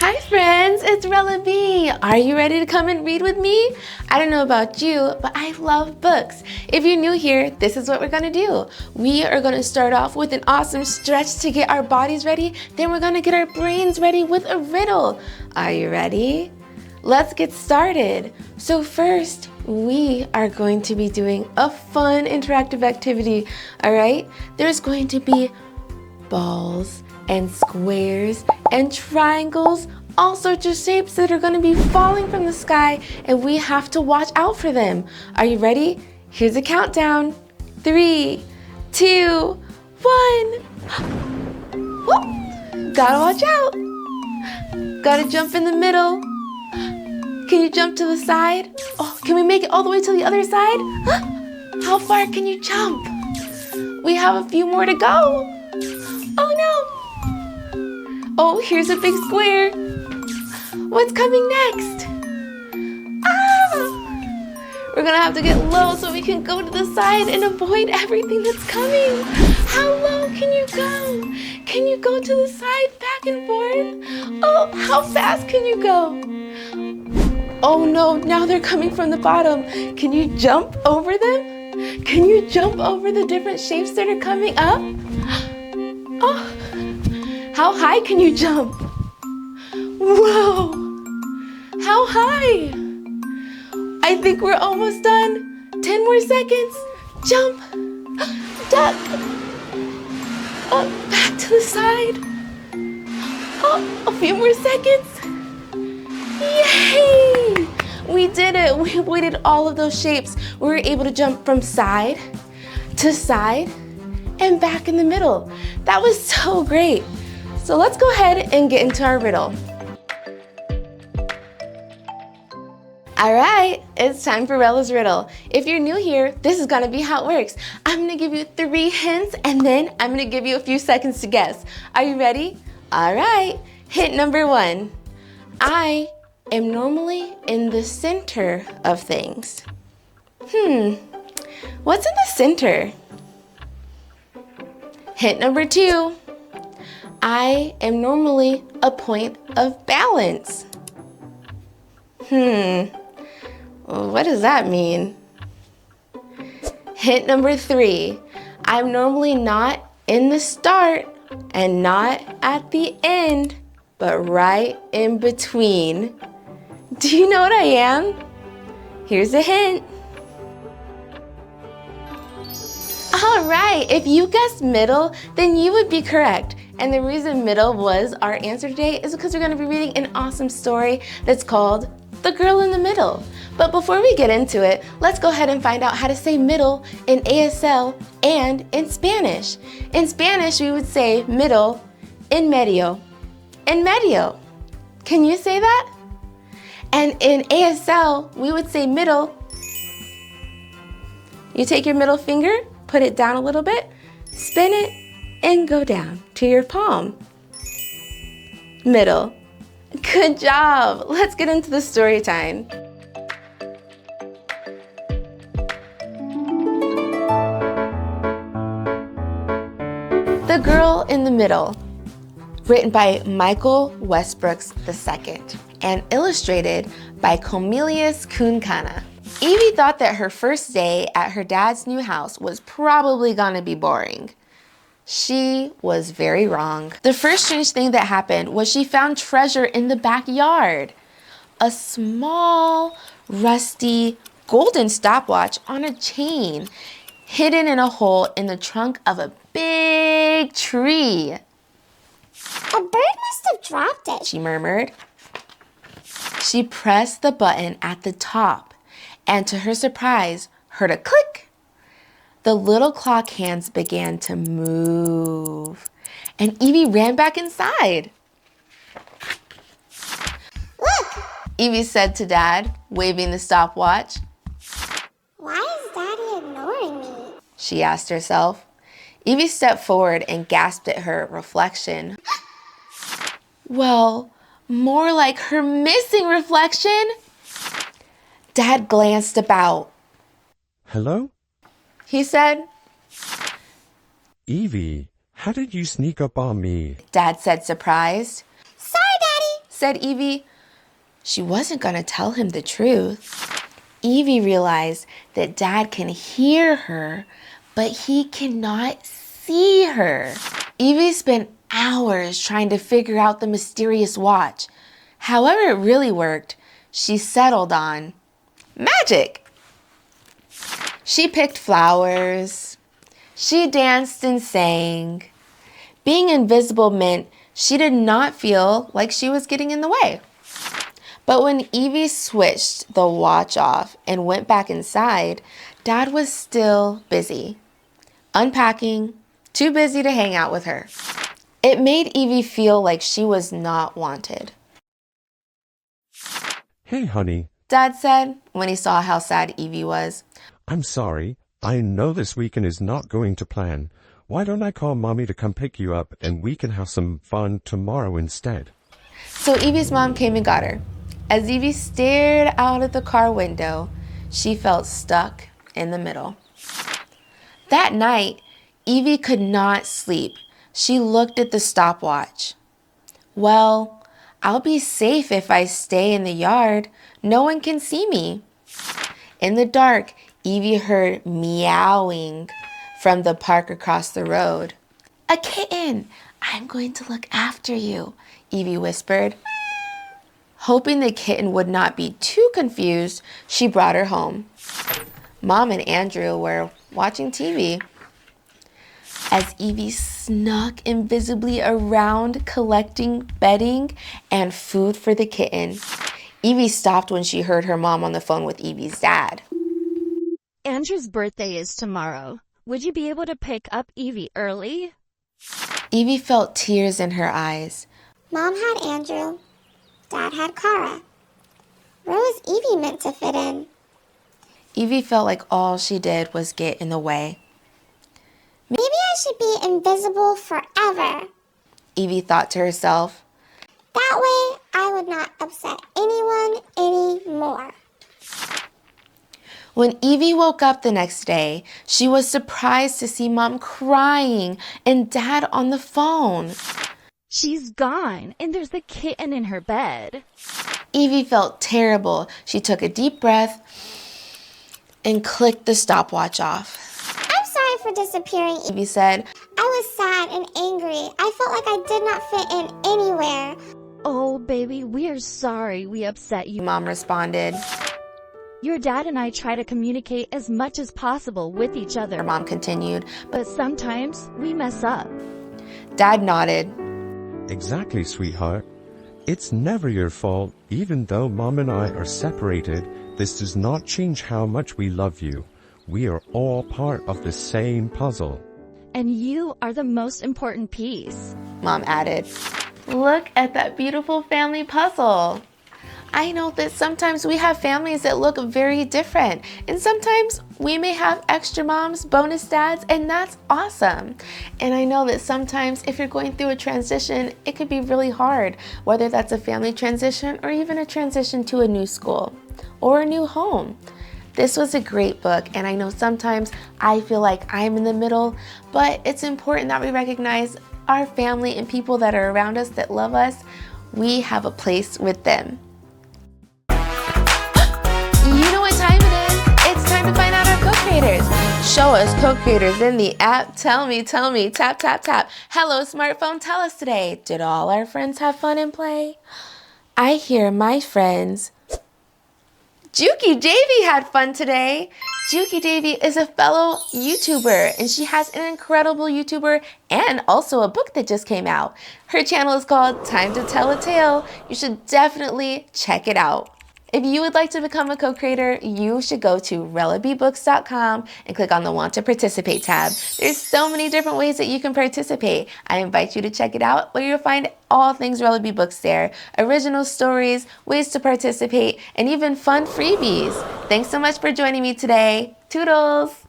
Hi friends, it's Rella B. Are you ready to come and read with me? I don't know about you, but I love books. If you're new here, this is what we're gonna do. We are gonna start off with an awesome stretch to get our bodies ready. Then we're gonna get our brains ready with a riddle. Are you ready? Let's get started. So first, we are going to be doing a fun interactive activity, all right? There's going to be balls and squares and triangles, all sorts of shapes that are gonna be falling from the sky, and we have to watch out for them. Are you ready? Here's a countdown. 3, 2, 1. Whoop. Gotta watch out. Gotta jump in the middle. Can you jump to the side? Oh, can we make it all the way to the other side? How far can you jump? We have a few more to go. Oh no. Oh, here's a big square. What's coming next? Ah! We're gonna have to get low so we can go to the side and avoid everything that's coming. How low can you go? Can you go to the side, back and forth? Oh, how fast can you go? Oh no, now they're coming from the bottom. Can you jump over them? Can you jump over the different shapes that are coming up? Oh, how high can you jump? Whoa, how high? I think we're almost done. 10 more seconds. Jump, duck, up, back to the side. Oh, a few more seconds. Yay! We did it. We avoided all of those shapes. We were able to jump from side to side and back in the middle. That was so great. So let's go ahead and get into our riddle. All right, it's time for Rella's riddle. If you're new here, this is gonna be how it works. I'm gonna give you 3 hints and then I'm gonna give you a few seconds to guess. Are you ready? All right, hint number 1. I am normally in the center of things. What's in the center? Hint number 2. I am normally a point of balance. What does that mean? Hint number 3. I'm normally not in the start and not at the end, but right in between. Do you know what I am? Here's a hint. All right, if you guessed middle, then you would be correct. And the reason middle was our answer today is because we're gonna be reading an awesome story that's called The Girl in the Middle. But before we get into it, let's go ahead and find out how to say middle in ASL and in Spanish. In Spanish, we would say middle en medio. En medio. Can you say that? And in ASL, we would say middle. You take your middle finger, put it down a little bit, spin it, and go down to your palm. Middle. Good job. Let's get into the story time. The Girl in the Middle. Written by Michael Westbrooks II and illustrated by Comelius Kunkana. Evie thought that her first day at her dad's new house was probably gonna be boring. She was very wrong. The first strange thing that happened was she found treasure in the backyard. A small, rusty, golden stopwatch on a chain, hidden in a hole in the trunk of a big tree. A bird must have dropped it, she murmured. She pressed the button at the top and to her surprise, heard a click. The little clock hands began to move and Evie ran back inside. Look, Evie said to Dad, waving the stopwatch. Why is Daddy ignoring me? She asked herself. Evie stepped forward and gasped at her reflection. Well, more like her missing reflection. Dad glanced about. Hello? He said. Evie, how did you sneak up on me? Dad said, surprised. Sorry, Daddy. said Evie. She wasn't going to tell him the truth. Evie realized that Dad can hear her, but he cannot see her. Evie spent hours trying to figure out the mysterious watch. However it really worked, she settled on magic. She picked flowers. She danced and sang. Being invisible meant she did not feel like she was getting in the way. But when Evie switched the watch off and went back inside, Dad was still busy. Unpacking, too busy to hang out with her. It made Evie feel like she was not wanted. Hey, honey. Dad said when he saw how sad Evie was. I'm sorry. I know this weekend is not going to plan. Why don't I call Mommy to come pick you up and we can have some fun tomorrow instead? So Evie's mom came and got her. As Evie stared out of the car window, she felt stuck in the middle. That night, Evie could not sleep. She looked at the stopwatch. Well, I'll be safe if I stay in the yard. No one can see me. In the dark, Evie heard meowing from the park across the road. A kitten! I'm going to look after you, Evie whispered. Hoping the kitten would not be too confused, she brought her home. Mom and Andrew were watching TV. As Evie snuck invisibly around collecting bedding and food for the kitten, Evie stopped when she heard her mom on the phone with Evie's dad. Andrew's birthday is tomorrow. Would you be able to pick up Evie early? Evie felt tears in her eyes. Mom had Andrew. Dad had Kara. Where was Evie meant to fit in? Evie felt like all she did was get in the way. Maybe I should be invisible forever. Evie thought to herself. That way, I would not upset anyone anymore. When Evie woke up the next day, she was surprised to see Mom crying and Dad on the phone. She's gone, and there's the kitten in her bed. Evie felt terrible. She took a deep breath and clicked the stopwatch off. I'm sorry for disappearing, Evie said. I was sad and angry. I felt like I did not fit in anywhere. Oh, baby, we are sorry we upset you. Mom responded. Your dad and I try to communicate as much as possible with each other. Mom continued. But sometimes we mess up. Dad nodded. Exactly, sweetheart. It's never your fault. Even though Mom and I are separated, this does not change how much we love you. We are all part of the same puzzle. And you are the most important piece. Mom added. Look at that beautiful family puzzle. I know that sometimes we have families that look very different, and sometimes we may have extra moms, bonus dads, and that's awesome. And I know that sometimes if you're going through a transition, it could be really hard, whether that's a family transition or even a transition to a new school or a new home. This was a great book, and I know sometimes I feel like I'm in the middle, but it's important that we recognize our family and people that are around us that love us. We have a place with them. You know what time it is? It's time to find out our co-creators. Show us co-creators in the app. Tell me, tap, tap, tap. Hello, smartphone, tell us today. Did all our friends have fun and play? I hear my friends. Juki Davy had fun today. Juki Davy is a fellow YouTuber, and she has an incredible YouTuber and also a book that just came out. Her channel is called Time to Tell a Tale. You should definitely check it out. If you would like to become a co-creator, you should go to rellabooks.com and click on the Want to Participate tab. There's so many different ways that you can participate. I invite you to check it out, where you'll find all things Rella B Books there. Original stories, ways to participate, and even fun freebies. Thanks so much for joining me today. Toodles!